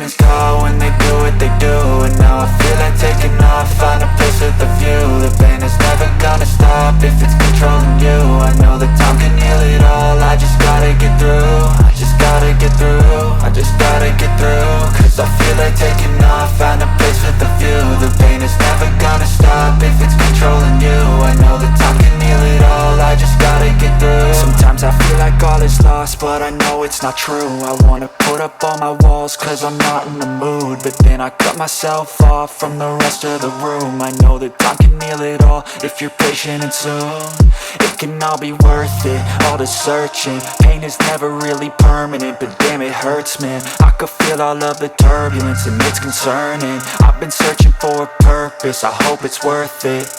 demons call when they do what they do. And now I feel like taking off, find a place with a view. The pain is never gonna stop if it's controlling you. I know that time can heal it all, I just gotta get through. I just gotta get through, I just gotta get through. Cause I feel like taking off, find a place with a view. The pain is never gonna stop if it's controlling you. I know that time can heal it all, I just gotta get through. Sometimes I feel like all is lost, but I know it's not true. I wanna put up all my walls cause I'm not in the mood. But then I cut myself off from the rest of the room. I know that time can heal it all if you're patient and soon. It can all be worth it, all the searching. Pain is never really permanent, but damn it hurts, man. I could feel all of the turbulence and it's concerning. I've been searching for a purpose, I hope it's worth it.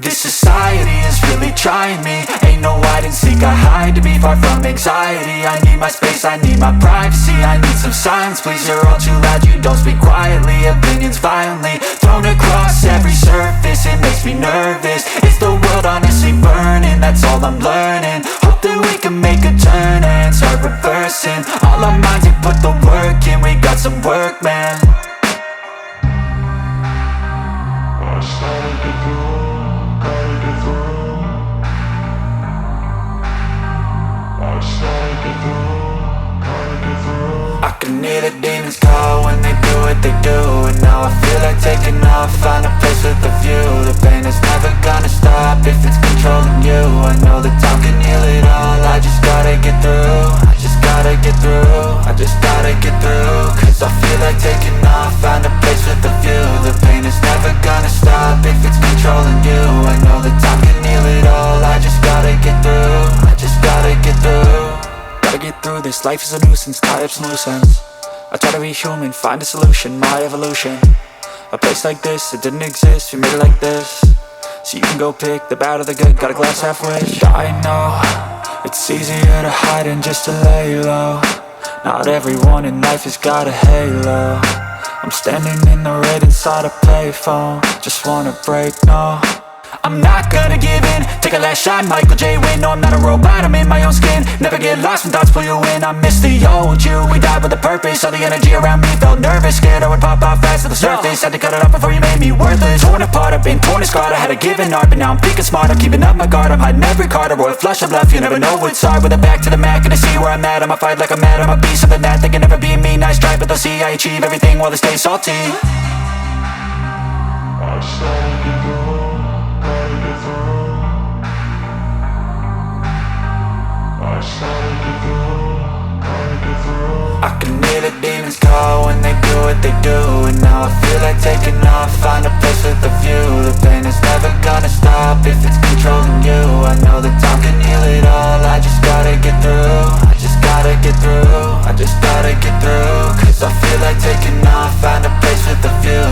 This society is really trying me. Ain't no hide and seek, I hide to be far from anxiety. I need my space, I need my privacy. I need some silence, please, you're all too loud. You don't speak quietly, opinions violently thrown across every surface. It makes me nervous, it's the world honestly burning. That's all I'm learning, hope that we can make a turn and start reversing. All our minds, we put the work in, we got some work, man. I started to go. I can hear the demons call when they do what they do. And now I feel like taking off, find a place with a view. The pain is never gonna stop if it's controlling you. I know that time can heal it all, I just gotta get through. I just gotta get through, I just gotta get through. Cause I feel like taking off, find a place with a view. The pain is never gonna stop if it's controlling you. I know that time can heal it all, I just gotta get through. I just gotta get through. Gotta get through this, life is a nuisance, tie up some loose ends. I try to be human, find a solution, my evolution. A place like this, it didn't exist, we made it like this. So you can go pick the bad or the good, got a glass halfway. I know, it's easier to hide than just to lay low. Not everyone in life has got a halo. I'm standing in the red inside a payphone, just wanna break, no. I'm not gonna give in, take a last shot, Michael J. Win. No, I'm not a robot, I'm in my own skin. Never get lost when thoughts pull you in. I miss the old you, we died with a purpose. All the energy around me felt nervous, scared I would pop off fast to the surface. Had to cut it off before you made me worthless. Torn apart, I've been torn and scarred. I had a given art, but now I'm thinking smart. I'm keeping up my guard, I'm hiding every card. A royal flush of love, you never know what's hard. With a back to the mat, gonna see where I'm at. I'ma fight like I'm mad, I'ma be something that they can never be me. Nice try, but they'll see I achieve everything while they stay salty. I started to go, gotta get through. I started to go, gotta get through. I can hear the demons call when they do what they do. And now I feel like taking off, find a place with a view. The pain is never gonna stop if it's controlling you. I know that time can heal it all, I just gotta get through. I just gotta get through, I just gotta get through. Cause I feel like taking off, find a place with a view.